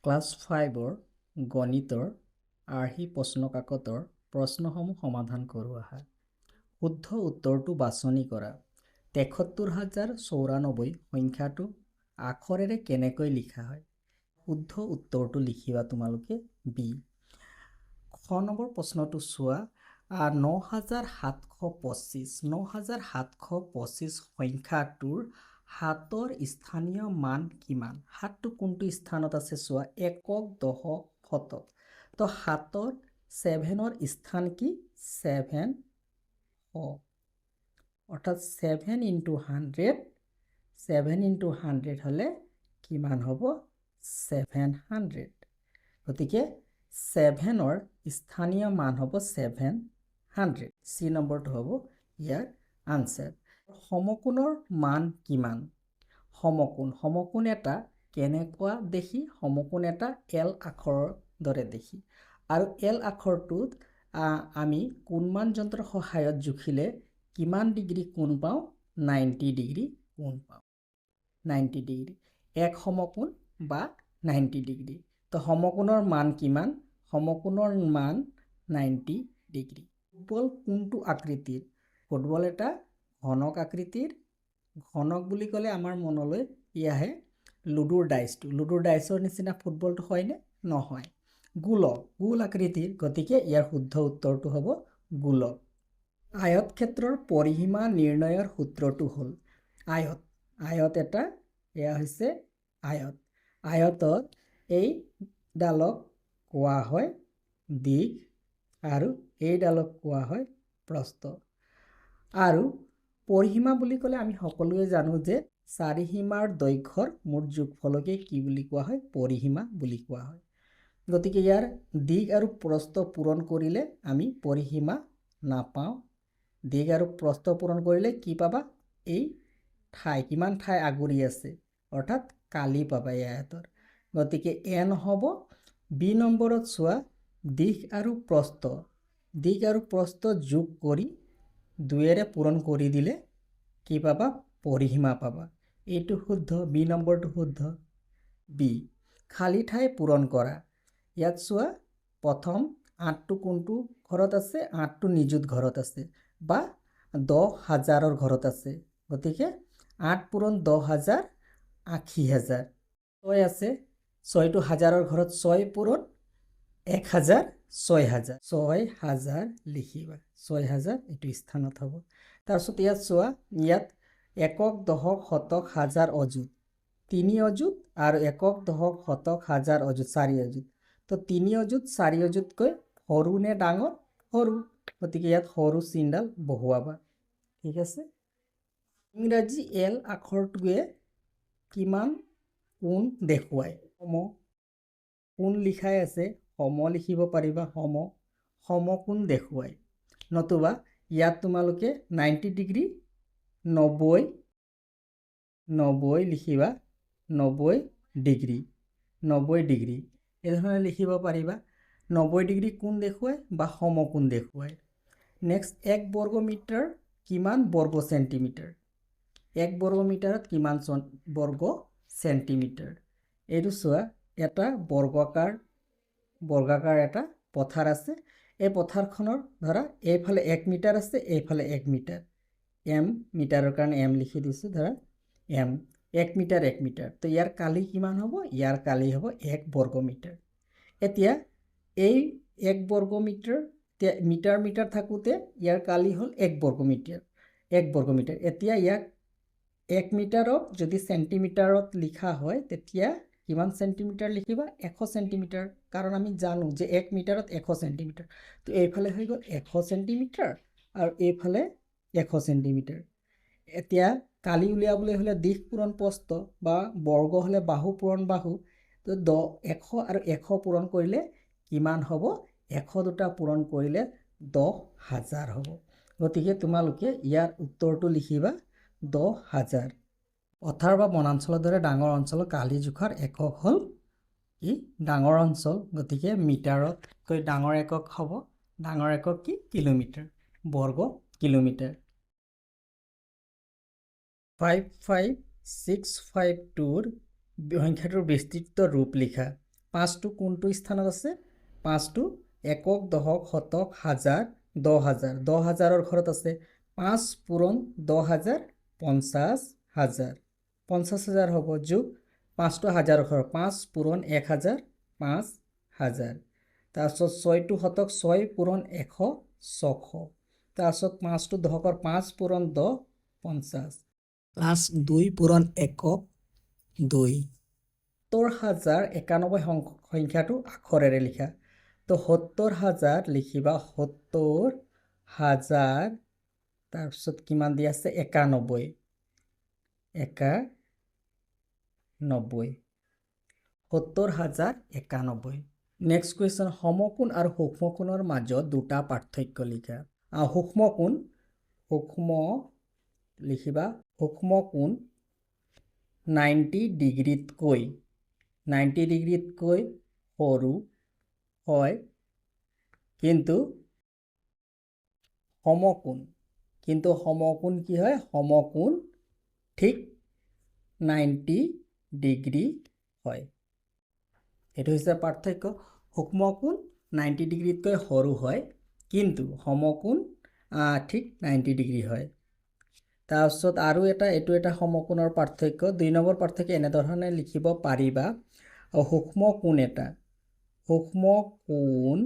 Class 5-ৰ গণিতৰ আৰ্হি প্ৰশ্নকাকতৰ প্ৰশ্নসমূহ সমাধান কৰোঁ আহা। শুদ্ধ উত্তৰটো বাছনি কৰা। ৭৩,০৯৪ সংখ্যাটো আখৰেৰে কেনেকৈ লিখা হয়? শুদ্ধ উত্তৰটো লিখিবা তোমালোকে বি। খ নম্বৰ প্ৰশ্নটো চোৱা। ৯,৭২৫ ৯,৭২৫ সংখ্যাটোৰ ৭ৰ স্থানীয় মান কিমান? ৭টো কোনটো স্থানত আছে চোৱা, একক, দশক, শতক। তো ৭ৰ 7ৰ স্থান কি? 7 অৰ্থাৎ 7 ইনটু 100 7 ইনটু 100 হলে কিমান হ'ব? 700। গতিকে 7ৰ স্থানীয় মান হ'ব 700। চি নম্বৰটো হ'ব ইয়াৰ আনসাৰ। সমকোণৰ মান কিমান? সমকোণ এটা কেনেকুৱা দেখি? সমকোণ এটা এল আখৰৰ দৰে দেখি। আৰু এল আখৰটোত আমি কোণমান যন্ত্ৰৰ সহায়ত জুখিলে কিমান ডিগ্ৰী কোণ পাওঁ? 90 ডিগ্ৰী কোণ পাওঁ। 90 ডিগ্ৰী এক সমকোণ বা 90 ডিগ্ৰী। তো সমকোণৰ মান কিমান? সমকোণৰ মান 90 ডিগ্ৰী। ফুটবল কোনটো আকৃতিৰ? ফুটবল এটা ঘনক আকৃতিৰ। ঘনক বুলি ক'লে আমাৰ মনলৈ আহে লুডুৰ ডাইচটো। লুডুৰ ডাইচৰ নিচিনা ফুটবলটো হয়নে? নহয়, গোলক, গোল আকৃতিৰ। গতিকে ইয়াৰ শুদ্ধ উত্তৰটো হ'ব গোলক। আয়তক্ষেত্ৰৰ পৰিসীমা নিৰ্ণয়ৰ সূত্ৰটো হ'ল আয়ত এটা, এয়া হৈছে আয়ত। আয়তত এইডালক কোৱা হয় দিশ আৰু এইডালক কোৱা হয় প্ৰস্থ। আৰু পৰিসীমা বুলি ক'লে আমি সকলোৱে জানো যে চাৰিসীমাৰ দৈৰ্ঘ্যৰ মুঠ যোগফলকে কি বুলি কোৱা হয়? পৰিসীমা বুলি কোৱা হয়। গতিকে ইয়াৰ দিশ আৰু প্ৰস্থ পূৰণ কৰিলে আমি পৰিসীমা নাপাওঁ। দিশ আৰু প্ৰস্থ পূৰণ কৰিলে কি পাবা? এই ঠাই, কিমান ঠাই আগুৰি আছে, অৰ্থাৎ কালি পাবা এই আয়তৰ। গতিকে এন হ'ব। বি নম্বৰত চোৱা, দিশ আৰু প্ৰস্থ যোগ কৰি 2ৰে পূৰণ কৰি দিলে কি পাবা? পৰিসীমা পাবা। এইটো শুদ্ধ, বি নম্বৰটো শুদ্ধ। বি, খালী ঠাই পূৰণ কৰা। ইয়াত চোৱা, প্ৰথম 8টো কোনটো ঘৰত আছে? 8টো নিযুত ঘৰত আছে বা 10,000ৰ ঘৰত আছে। গতিকে 8 পূৰণ 10,000 80,000। 6 আছে, 6টো হাজাৰৰ ঘৰত, 6 পূৰণ 1000 6,000। 6,000 লিখিবা, 6,000 এইটো স্থানত হ'ব। তাৰপিছত ইয়াত চোৱা, ইয়াত একক, দশক, শতক, হাজাৰ, অযুত 3 অযুত আৰু একক, দশক, শতক, হাজাৰ, অযুত 4 অযুত। তো 3 অযুত 4 অযুতকৈ সৰু নে ডাঙৰ? সৰু। গতিকে ইয়াত সৰু চিনডাল বহুৱাবা। ঠিক আছে। ইংৰাজী এল আখৰটোৱে কিমান কোণ দেখুৱায়? কোণ লিখাই আছে, সম লিখিব পাৰিবা, সমকোণ দেখুৱায়। নতুবা ইয়াত তোমালোকে 90 ডিগ্ৰী 90 লিখিবা, 90 ডিগ্ৰী এইধৰণে লিখিব পাৰিবা। 90 ডিগ্ৰী কোণ দেখুৱায় বা সমকোণ দেখুৱায়। নেক্সট, 1 বৰ্গ মিটাৰ কিমান বৰ্গ চেণ্টিমিটাৰ? 1 বৰ্গ মিটাৰত কিমান বৰ্গ চেণ্টিমিটাৰ? এইটো চোৱা, এটা বৰ্গাকাৰ এটা পথাৰ আছে। এই পথাৰখনৰ ধৰা এইফালে 1 মিটাৰ আছে, এইফালে 1 মিটাৰ। এম মিটাৰৰ কাৰণে এম লিখি দিছোঁ, ধৰা এম 1 মিটাৰ 1 মিটাৰ। তো ইয়াৰ কালি কিমান হ'ব? ইয়াৰ কালি হ'ব 1 বৰ্গ মিটাৰ। এতিয়া এই 1 বৰ্গ মিটাৰ মিটাৰ থাকোঁতে ইয়াৰ কালি হ'ল 1 বৰ্গ মিটাৰ। এতিয়া ইয়াক 1 মিটাৰক যদি চেণ্টিমিটাৰত লিখা হয় তেতিয়া কিমান চেণ্টিমিটাৰ লিখিবা? 100 চেণ্টিমিটাৰ। কাৰণ আমি জানো যে 1 মিটাৰত 100 চেণ্টিমিটাৰ। তো এইফালে হৈ গ'ল 100 চেণ্টিমিটাৰ আৰু এইফালে 100 চেণ্টিমিটাৰ। এতিয়া কালি উলিয়াবলৈ হ'লে দিশ পূৰণ প্ৰস্থ বা বৰ্গ হ'লে বাহু পূৰণ বাহু। তো 100 আৰু 100 পূৰণ কৰিলে কিমান হ'ব? 100 দুটা পূৰণ কৰিলে 10,000 হ'ব। গতিকে তোমালোকে ইয়াৰ উত্তৰটো লিখিবা 10,000। পথাৰ বা বনাঞ্চলৰ দৰে ডাঙৰ অঞ্চলৰ কালি জোখাৰ একক হ'ল কি? ডাঙৰ অঞ্চল। গতিকে মিটাৰতকৈ ডাঙৰ একক হ'ব। ডাঙৰ একক কি? কিলোমিটাৰ, বৰ্গ কিলোমিটাৰ। 5,5,6,5,2ৰ সংখ্যাটোৰ বিস্তৃত ৰূপ লিখা। 5টো কোনটো স্থানত আছে 5টো একক দশক শতক হাজাৰ 10,000 10,000ৰ ঘৰত আছে 5 পূৰণ 10,000 50,000 50,000 হ'ব যোগ 5টো হাজাৰৰ ঘৰ 5 পূৰণ 1,000 5,000 তাৰপিছত 6টো শতক 6 পূৰণ 100 600 তাৰপিছত 5টো দশকৰ 5 পূৰণ 10 50 প্লাছ 2 পূৰণ একক 2 70,091 সংখ্যাটো আখৰেৰে লিখা তো 70,000 লিখিবা 70,000 তাৰপিছত কিমান দিয়া আছে 91 70,091 নেক্সট কুৱেশ্যন সমকোণ আৰু সূক্ষ্মকোণৰ মাজত দুটা পাৰ্থক্য লিখা সূক্ষ্মকোণ লিখিবা সূক্ষ্মকোণ 90 ডিগ্ৰীতকৈ 90 ডিগ্ৰীতকৈ সৰু হয় কিন্তু সমকোণ কি হয় সমকোণ ঠিক 90 ডিগ্ৰী হয় এইটো হৈছে পাৰ্থক্য সূক্ষ্মকোণ 90 ডিগ্ৰীতকৈ সৰু হয় কিন্তু সমকোণ ঠিক 90 ডিগ্ৰী হয় তাৰপিছত আৰু এইটো এটা সমকোণৰ পাৰ্থক্য 2 নম্বৰ পাৰ্থক্য এনেধৰণে লিখিব পাৰিবা সূক্ষ্মকোণ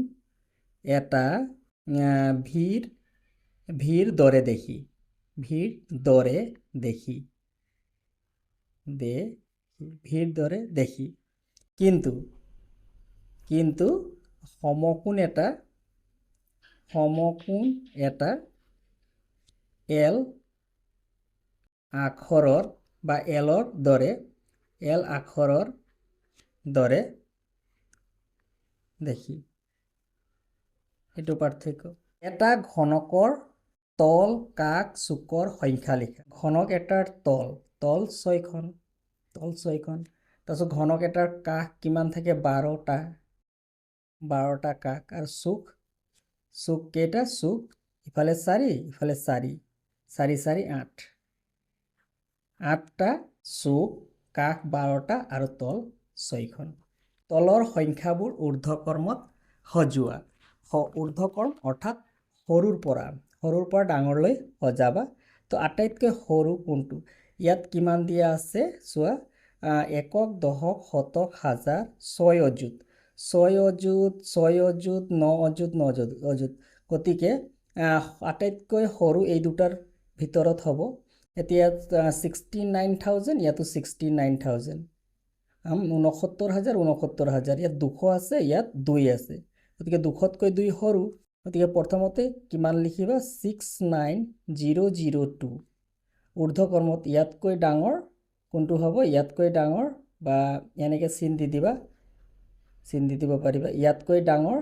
এটা ভিৰ দৰে দেখি কিন্তু সমকোণ এটা এল আখৰৰ বা এল আখৰৰ দৰে দেখি এইটো পাৰ্থক্য এটা ঘনকৰ তল কাক চুকৰ সংখ্যা লিখা ঘনক এটাৰ তল 6খন তাৰপিছত ঘনক এটাৰ কাষ কিমান থাকে 12টা কাষ আৰু চুক কেইটা চুক ইফালে 4 ইফালে 4 4 4 8 8টা চুক কাষ 12টা আৰু তল 6খন তলৰ সংখ্যাবোৰ ঊৰ্ধ্বক্ৰমত সজোৱা ঊৰ্ধ্বক্ৰম অৰ্থাৎ সৰুৰ পৰা ডাঙৰলৈ সজাবা তো আটাইতকৈ সৰু কোনটো ইয়াত কিমান দিয়া আছে চোৱা একক দশক শতক হাজাৰ 6 অযুত 9 অযুত গতিকে আটাইতকৈ সৰু এই দুটাৰ ভিতৰত হ'ব এতিয়া 69,000 ইয়াতো 69,000 69,000 ইয়াত 200 আছে ইয়াত 2 আছে গতিকে 200তকৈ 2 সৰু গতিকে প্ৰথমতে কিমান লিখিবা 69,002 ঊৰ্ধ্বক্ৰমত ইয়াতকৈ ডাঙৰ কোনটো হ'ব ইয়াতকৈ ডাঙৰ বা এনেকৈ চিন দি দিব পাৰিবা ইয়াতকৈ ডাঙৰ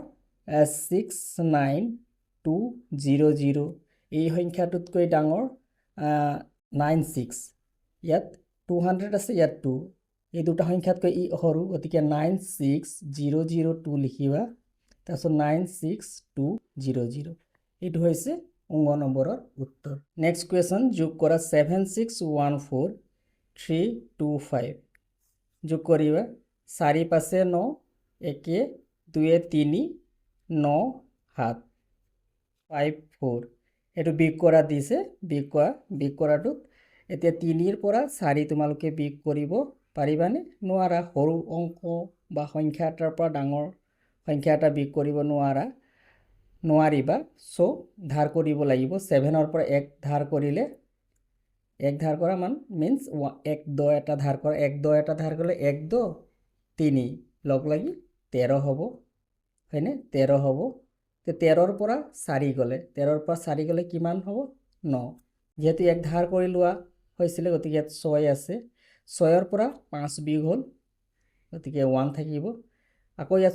69,200 এই সংখ্যাটোতকৈ ডাঙৰ 96 ইয়াত 200 আছে ইয়াত 2 এই দুটা সংখ্যাতকৈ সৰু গতিকে 96,002 লিখিবা তাৰপিছত 96,200 এইটো হৈছে 19 নম্বৰৰ উত্তৰ নেক্সট কুৱেশ্যন যোগ কৰা 7614,325 যোগ কৰিবা 4 5 9 1 2 3 9 7 5 4 এইটো বিয়োগ কৰা দিছে বিয়োগ কৰাটোত এতিয়া 3ৰ পৰা 4 তোমালোকে বিয়োগ কৰিব পাৰিবানে নোৱাৰা সৰু অংক বা সংখ্যা এটাৰ পৰা ডাঙৰ সংখ্যা এটা বিয়োগ কৰিব নোৱাৰিবা সো ধাৰ কৰিব লাগিব 7ৰ পৰা 1 ধাৰ কৰিলে 1 ধাৰ কৰা মান মিন্স 1 10 এটা ধাৰ কৰা 1 10 এটা ধাৰ কৰিলে 1 10 3 লগ লাগি 13 হ'ব হয়নে 13 হ'ব তো 13ৰ পৰা 4 গ'লে কিমান হ'ব 9 যেহেতু 1 ধাৰ কৰি লোৱা হৈছিলে গতিকে ইয়াত 6 আছে 6ৰ পৰা 5 বিয়োগ হ'ল গতিকে 1 থাকিব আকৌ ইয়াত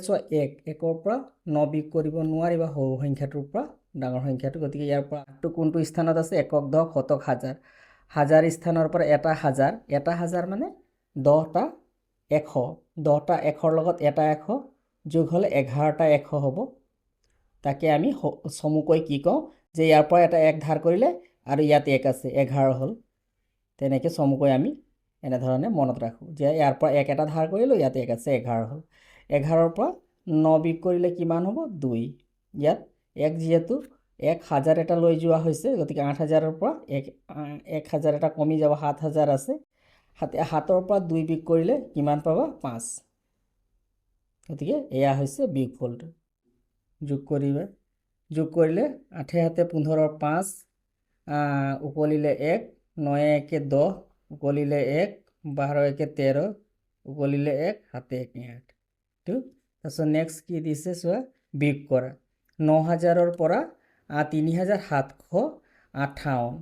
1ৰ পৰা 9 বিয়োগ কৰিব নোৱাৰিবা সৰু সংখ্যাটোৰ পৰা ডাঙৰ সংখ্যাটো গতিকে ইয়াৰ পৰা কোনটো স্থানত আছে একক দশক শতক হাজাৰ স্থানৰ পৰা এটা হাজাৰ মানে 10টা 100 10টা 100ৰ লগত এটা 100 যোগ হ'লে 11টা 100 হ'ব তাকে আমি চমুকৈ কি কওঁ যে ইয়াৰ পৰা এটা 1 ধাৰ কৰিলে আৰু ইয়াত 1 আছে 11 হ'ল তেনেকৈ চমুকৈ আমি এনেধৰণে মনত ৰাখোঁ যে ইয়াৰ পৰা 1 এটা ধাৰ কৰিলোঁ ইয়াত 1 আছে 11 হ'ল 11ৰ পৰা 9 বিয়োগ কৰিলে কিমান হ'ব 2 ইয়াত 1 যেহেতু 1000 এটা লৈ যোৱা হৈছে গতিকে 8000ৰ পৰা 1000 এটা কমি যাব 7000 আছে 7ৰ পৰা 2 বিয়োগ কৰিলে কিমান পাবা 5 গতিকে এয়া হৈছে বিয়োগফলটো যোগ কৰিবা যোগ কৰিলে 8 হাতে 15ৰ 5 উকলিলে 1 9 1 10 উকলিলে 1 12 1 13 উকলিলে 1 7 1 8 তো তাৰপিছত নেক্সট কি দিছে চোৱা বিয়োগ কৰা 9000ৰ পৰা 3758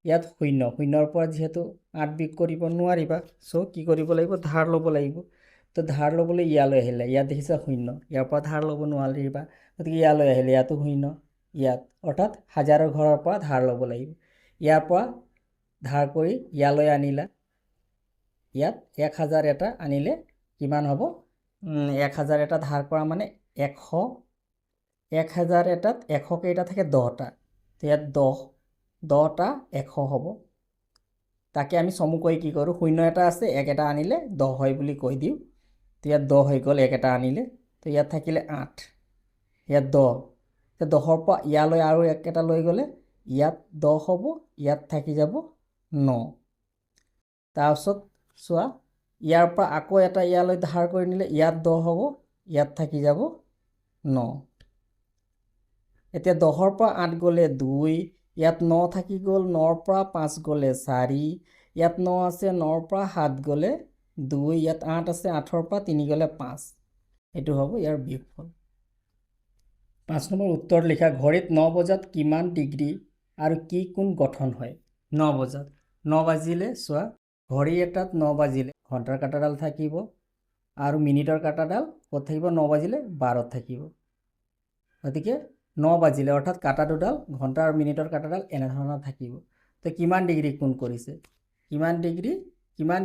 ইয়াত শূন্য শূন্যৰ পৰা যেহেতু 8 বিয়োগ কৰিব নোৱাৰিবা সো কি কৰিব লাগিব ধাৰ ল'ব লাগিব তো ধাৰ ল'বলৈ ইয়ালৈ আহিলে ইয়াত দেখিছা শূন্য ইয়াৰ পৰা ধাৰ ল'ব নোৱাৰিবা গতিকে ইয়ালৈ আহিলে ইয়াতো শূন্য ইয়াত অৰ্থাৎ হাজাৰৰ ঘৰৰ পৰা ধাৰ ল'ব লাগিব ইয়াৰ পৰা ধাৰ কৰি ইয়ালৈ আনিলা ইয়াত 1000 এটা আনিলে কিমান হ'ব 1000 এটা ধাৰ কৰা মানে 100 1000 এটাত 100 কেইটা থাকে 10টা তো ইয়াত 10টা 100 হ'ব তাকে আমি চমুকৈ কি কৰোঁ শূন্য এটা আছে 1 এটা আনিলে 10 হয় বুলি কৈ দিওঁ তো ইয়াত 10 হৈ গ'ল 1 এটা আনিলে তো ইয়াত থাকিলে 8 ইয়াত 10 তো 10ৰ পৰা ইয়ালৈ আৰু 1 এটা লৈ গ'লে ইয়াত 10 হ'ব ইয়াত থাকি যাব 9 তাৰপিছত চোৱা ইয়াৰ পৰা আকৌ এটা ইয়ালৈ ধাৰ কৰি নিলে ইয়াত 10 হ'ব ইয়াত থাকি যাব 9 এতিয়া 10ৰ পৰা 8 গ'লে 2 ইয়াত 9 থাকি গ'ল 9ৰ পৰা 5 গ'লে 4 ইয়াত 9 আছে 9ৰ পৰা 7 গ'লে 2 ইয়াত 8 আছে 8ৰ পৰা 3 গ'লে 5 এইটো হ'ব ইয়াৰ বিয়োগফল 5 নম্বৰ উত্তৰ লিখা ঘড়ীত 9 বজাত কিমান ডিগ্ৰী আৰু কি কোণ গঠন হয় 9 বজাত 9 বাজিলে চোৱা ঘড়ী এটাত 9 বাজিলে ঘণ্টাৰ কাঁটাডাল থাকিব আৰু মিনিটৰ কাঁটাডাল ক'ত থাকিব 9 বাজিলে 12ত থাকিব গতিকে 9 বাজিলে অৰ্থাৎ কাঁটা দুডাল ঘণ্টা আৰু মিনিটৰ কাঁটাডাল এনেধৰণৰ থাকিব তো কিমান ডিগ্ৰী কোণ কৰিছে কিমান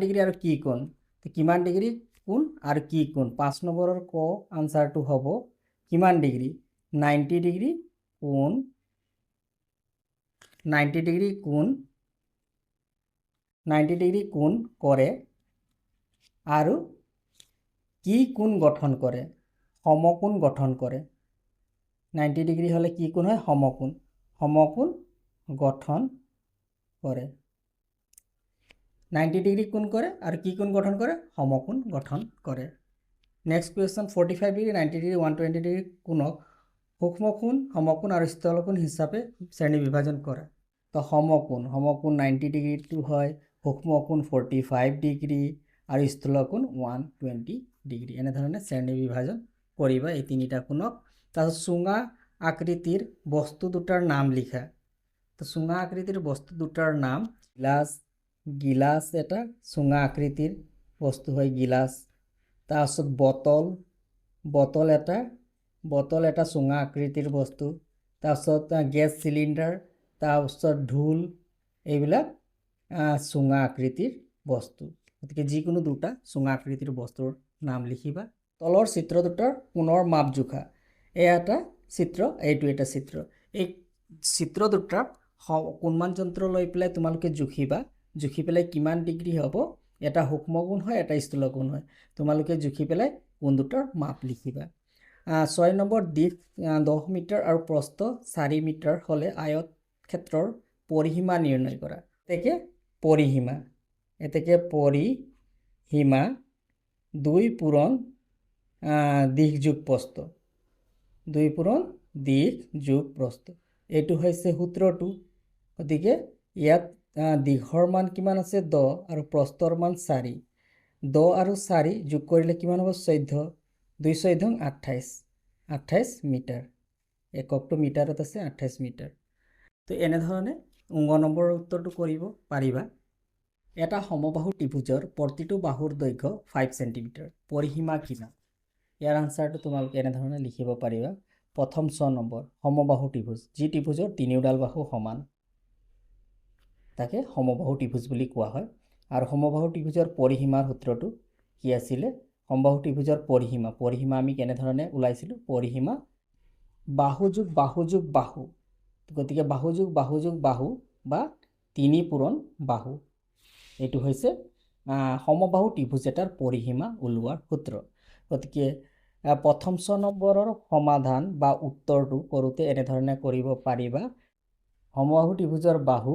ডিগ্ৰী আৰু কি কোণ তো কিমান ডিগ্ৰী কোণ আৰু কি কোণ 5 নম্বৰৰ ক আনসাৰটো হ'ব কিমান ডিগ্ৰী 90 ডিগ্ৰী কোণ 90 ডিগ্ৰী কোণ কৰে আৰু কি কোণ গঠন কৰে সমকোণ গঠন কৰে 90 ডিগ্ৰী হলে কি কোণ হয় সমকোণ গঠন কৰে 90 ডিগ্ৰী কোণ কৰে আৰু কি কোণ গঠন কৰে সমকোণ গঠন কৰে next question 45 degree 90 degree 120 degree কোণক সূক্ষ্মকোণ সমকোণ আৰু স্থলকোণ হিচাপে শ্ৰেণী বিভাজন কৰা তো সমকোণ 90 ডিগ্ৰীটো হয় সূক্ষ্মকোণ 45 ডিগ্ৰী আৰু স্থলকোণ 120 ডিগ্ৰী এনেধৰণে শ্ৰেণী বিভাজন কৰিবা এই তিনিটা কোণক তাৰপিছত চুঙা আকৃতিৰ বস্তু দুটাৰ নাম লিখা তো চুঙা আকৃতিৰ বস্তু দুটাৰ নাম গিলাস এটা চুঙা আকৃতিৰ বস্তু হয় গিলাস তাৰপিছত বটল এটা চুঙা আকৃতিৰ বস্তু তাৰপিছত গেছ চিলিণ্ডাৰ তাৰপিছত ঢোল এইবিলাক চুঙা আকৃতিৰ বস্তু গতিকে যিকোনো দুটা চুঙা আকৃতিৰ বস্তুৰ নাম লিখিবা তলৰ চিত্ৰ দুটাৰ কোণৰ মাপ জোখা এয়া এটা চিত্ৰ এইটো এটা চিত্ৰ এই চিত্ৰ দুটাৰ কোণমান যন্ত্ৰ লৈ পেলাই তোমালোকে জুখি পেলাই কিমান ডিগ্ৰী হ'ব এটা সূক্ষ্মকোণ হয় এটা স্থূলকোণ হয় তোমালোকে জুখি পেলাই কোণ দুটাৰ মাপ লিখিবা 6 নম্বৰ দিশ 10 মিটাৰ আৰু প্ৰস্থ 4 মিটাৰ হ'লে আয়ত ক্ষেত্ৰৰ পৰিসীমা নিৰ্ণয় কৰা এতেকে পৰিসীমা 2 পূৰণ দিশ যোগ প্ৰস্থ 2 পূৰণ দিশ যোগ প্ৰস্থ এইটো হৈছে সূত্ৰটো গতিকে ইয়াত দিশৰ মান কিমান আছে 10 আৰু প্ৰস্থৰ মান 4 10 আৰু 4 যোগ কৰিলে কিমান হ'ব 14 2 14 28 মিটাৰ এককটো মিটাৰত আছে 28 মিটাৰ তো এনেধৰণে অংগ নম্বৰৰ উত্তৰটো কৰিব পাৰিবা এটা সমবাহু ত্ৰিভুজৰ প্ৰতিটো বাহুৰ দৈৰ্ঘ্য 5 সেন্টিমিটাৰ পৰিসীমা কিমান ইয়াৰ আনসাৰটো তোমালোকে এনেধৰণে লিখিব পাৰিবা প্ৰথম 6 নম্বৰ সমবাহু ত্ৰিভুজ যি ত্ৰিভুজৰ তিনিওডাল বাহু সমান তাকে সমবাহু ত্ৰিভুজ বুলি কোৱা হয় আৰু সমবাহু ত্ৰিভুজৰ পৰিসীমাৰ সূত্ৰটো কি আছিল সমবাহু ত্ৰিভুজৰ পৰিসীমা আমি কেনেধৰণে ওলাইছিলো পৰিসীমা বাহু যোগ বাহু গতিকে বাহু যোগ বাহু বা 3 পূৰণ বাহু এইটো হৈছে সমবাহু ত্ৰিভুজ এটাৰ পৰিসীমা ওলোৱাৰ সূত্ৰ গতিকে প্ৰথম নম্বৰৰ সমাধান বা উত্তৰটো কৰোঁতে এনেধৰণে কৰিব পাৰিবা। সমবাহু ত্ৰিভুজৰ বাহু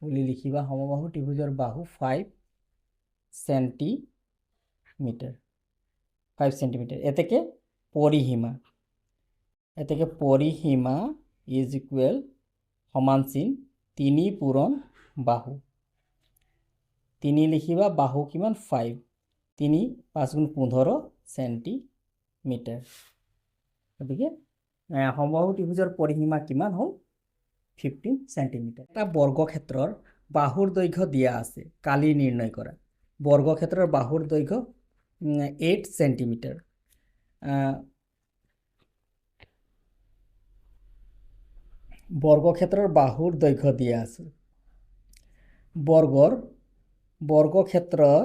বুলি লিখিবা। সমবাহু ত্ৰিভুজৰ বাহু 5 সেন্টিমিটাৰ। 5 সেন্টিমিটাৰ। এতেকে পৰিসীমা ইজ ইকুৱেল সমান চিন 3 পূৰণ বাহু। 3 লিখিবা, বাহু কিমান 5, 3 5 গুণ 15 সেন্টিমিটাৰ। গতিকে সমবাহু ত্ৰিভুজৰ পৰিসীমা কিমান হ'ল 15 সেন্টিমিটাৰ। এটা বৰ্গক্ষেত্ৰৰ বাহুৰ দৈৰ্ঘ্য দিয়া আছে, কালি নিৰ্ণয় কৰা। বৰ্গক্ষেত্ৰৰ বাহুৰ দৈৰ্ঘ্য 8 সেন্টিমিটাৰ। বৰ্গক্ষেত্ৰৰ বাহুৰ দৈৰ্ঘ্য দিয়া আছে। বৰ্গক্ষেত্ৰৰ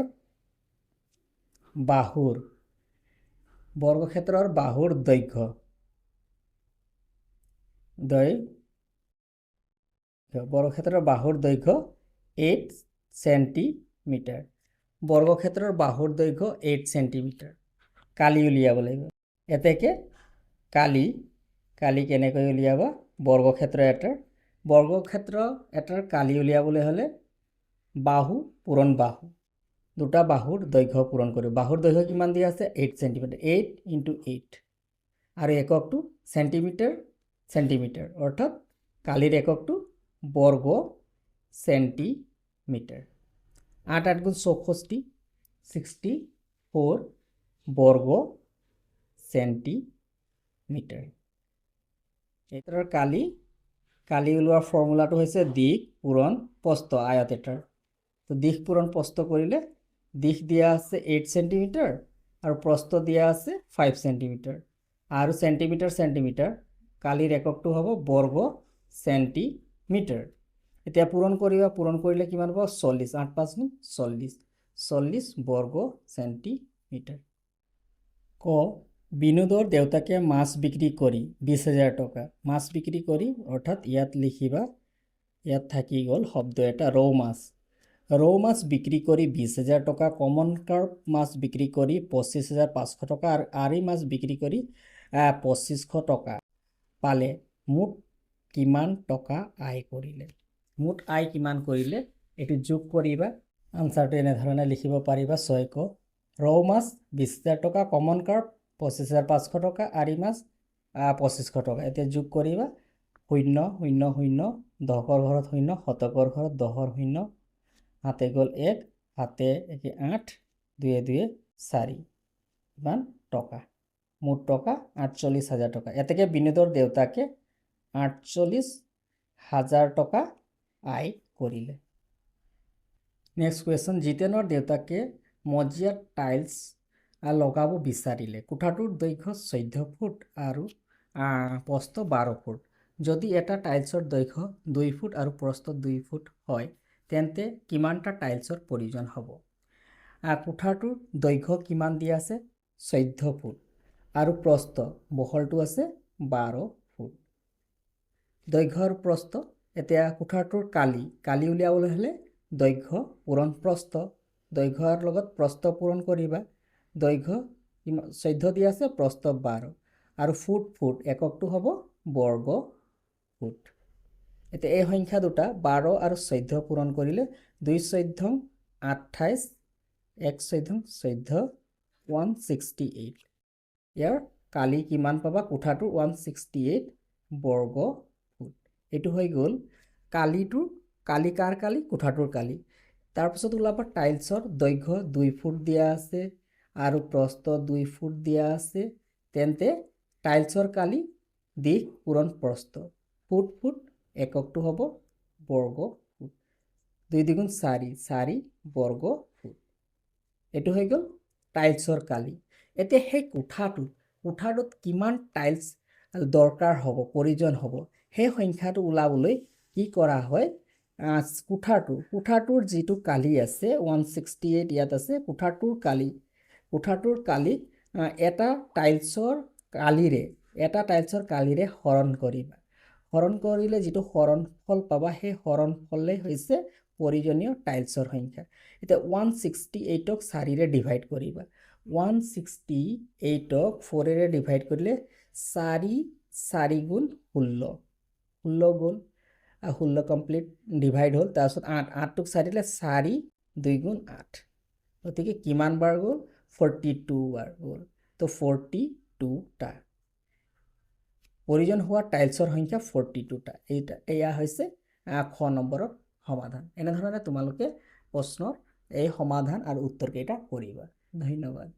বাহুৰ দৈৰ্ঘ্য বৰ্গক্ষেত্ৰৰ বাহুৰ দৈৰ্ঘ্য 8 সেন্টিমিটাৰ। বৰ্গক্ষেত্ৰৰ বাহুৰ দৈৰ্ঘ্য 8 সেন্টিমিটাৰ। কালি উলিয়াব লাগিব। এতেকে কালি কেনেকৈ উলিয়াবা? বৰ্গক্ষেত্ৰ এটাৰ কালি উলিয়াবলৈ হ'লে বাহু পূৰণ বাহু, দুটা বাহুৰ দৈৰ্ঘ্য পূৰণ কৰিব। বাহুৰ দৈৰ্ঘ্য কিমান দিয়া আছে 8 সেন্টিমিটাৰ। 8 × 8 আৰু এককটো সেন্টিমিটাৰ, অৰ্থাৎ কালিৰ এককটো বৰ্গ সেন্টিমিটাৰ। 8 × 8 = 64, 64 বৰ্গ সেন্টিমিটাৰ। এটাৰ কালি ওলোৱাৰ ফৰ্মুলাটো হৈছে দিশ পূৰণ প্ৰস্থ আয়ত এটাৰ। তো দিশ পূৰণ প্ৰস্থ কৰিলে দিশ দিয়া আছে 8 সেন্টিমিটাৰ আৰু প্ৰস্থ দিয়া আছে 5 সেন্টিমিটাৰ আৰু সেন্টিমিটাৰ কালিৰ এককটো হ'ব বৰ্গ সেন্টিমিটাৰ। এতিয়া পূৰণ কৰিলে কিমান হ'ব 40, 8 5 গুণ 40 বৰ্গ সেন্টিমিটাৰ। ক বিনোদৰ দেউতাকে মাছ বিক্ৰী কৰি 20,000 টকা। মাছ বিক্ৰী কৰি অৰ্থাৎ ইয়াত লিখিবা, ইয়াত থাকি গ'ল শব্দ এটা ৰৌ মাছ। ৰৌ মাছ বিক্ৰী কৰি 20,000 টকা, কমন কাৰ্প মাছ বিক্ৰী কৰি 25,500 টকা আৰু আৰি মাছ বিক্ৰী কৰি 2500 টকা পালে। মুঠ কিমান টকা আয় কৰিলে? মুঠ আয় কিমান কৰিলে এইটো যোগ কৰিবা। আনসাৰটো এনেধৰণে লিখিব পাৰিবা। 6 ক ৰৌ মাছ 20,000 টকা, কমন কাৰ্প 25,500 টকা, আৰি মাছ 2500 টকা। এতিয়া যোগ কৰিবা 0 0 0, দশকৰ ঘৰত 0, শতকৰ ঘৰত 10ৰ 0, হাতে গ'ল 1, হাতে 8, 2 2 4 কিমান টকা? মুঠ টকা 48,000 টকা। এতেকে বিনোদৰ দেউতাকে 48,000 টকা আয় কৰিলে। নেক্সট কুৱেশ্যন, জিতেনৰ দেউতাকে মজিয়াত টাইলছ লগাব বিচাৰিলে। কোঠাটোৰ দৈৰ্ঘ্য 14 ফুট আৰু প্ৰস্থ 12 ফুট। যদি এটা টাইলছৰ দৈৰ্ঘ্য 2 ফুট আৰু প্ৰস্থ 2 ফুট হয় তেন্তে কিমানটা টাইলছৰ প্ৰয়োজন হ'ব? কোঠাটোৰ দৈৰ্ঘ্য কিমান দিয়া আছে 14 ফুট আৰু প্ৰস্থ বহলটো আছে 12 ফুট। দৈৰ্ঘ্য আৰু প্ৰস্থ, এতিয়া কোঠাটোৰ কালি উলিয়াবলৈ হ'লে দৈৰ্ঘ্য পূৰণ প্ৰস্থ, দৈৰ্ঘ্যৰ লগত প্ৰস্থ পূৰণ কৰিবা। দৈৰ্ঘ্য 14 দিয়া আছে, প্ৰস্থ 12 আৰু ফুট এককটো হ'ব বৰ্গ ফুট। এতিয়া এই সংখ্যা দুটা 12 আৰু 14 পূৰণ কৰিলে 2 14 28, 1 14 14, 168। ইয়াৰ কালি কিমান পাবা? কোঠাটোৰ 168 বৰ্গ ফুট। এইটো হৈ গ'ল কালি কাৰ কালি? কোঠাটোৰ কালি। তাৰপিছত ওলাব টাইলছৰ দৈৰ্ঘ্য 2 ফুট দিয়া আছে আৰু প্ৰস্থ 2 ফুট দিয়া আছে। তেন্তে টাইলছৰ কালি দিশ পূৰণ প্ৰস্থ, ফুট এককটো হ'ব বৰ্গ ফুট। 2 2 4, 4 বৰ্গ ফুট। এইটো হৈ গ'ল টাইলছৰ কালি। এতিয়া সেই কোঠাটোত কিমান টাইলছ দৰকাৰ হ'ব, প্ৰয়োজন হ'ব, সেই সংখ্যাটো ওলাবলৈ কি কৰা হয়? কোঠাটোৰ যিটো কালি আছে 168 ইয়াত আছে। কোঠাটোৰ কালি এটা টাইলছৰ কালিৰে হৰণ কৰিবা। হৰণ কৰিলে যিটো হৰণফল পাবা সেই হৰণফলেই হৈছে প্ৰয়োজনীয় টাইলছৰ সংখ্যা। এতিয়া 168ক 4ৰে ডিভাইড কৰিবা। 168ক 4ৰে ডিভাইড কৰিলে 4 গুণ 16 গ'ল 16 কমপ্লিট ডিভাইড হ'ল তাৰপিছত 8টোক 4 দিলে 4 2 গুণ 8 গতিকে কিমান বাৰ গ'ল 42 বাৰ গ'ল তো 42টা প্ৰয়োজন হোৱা টাইলছৰ সংখ্যা 42টা এয়া হৈছে খ নম্বৰৰ সমাধান এনেধৰণে তোমালোকে প্ৰশ্নৰ এই সমাধান আৰু উত্তৰ কেইটা কৰিবা ধন্যবাদ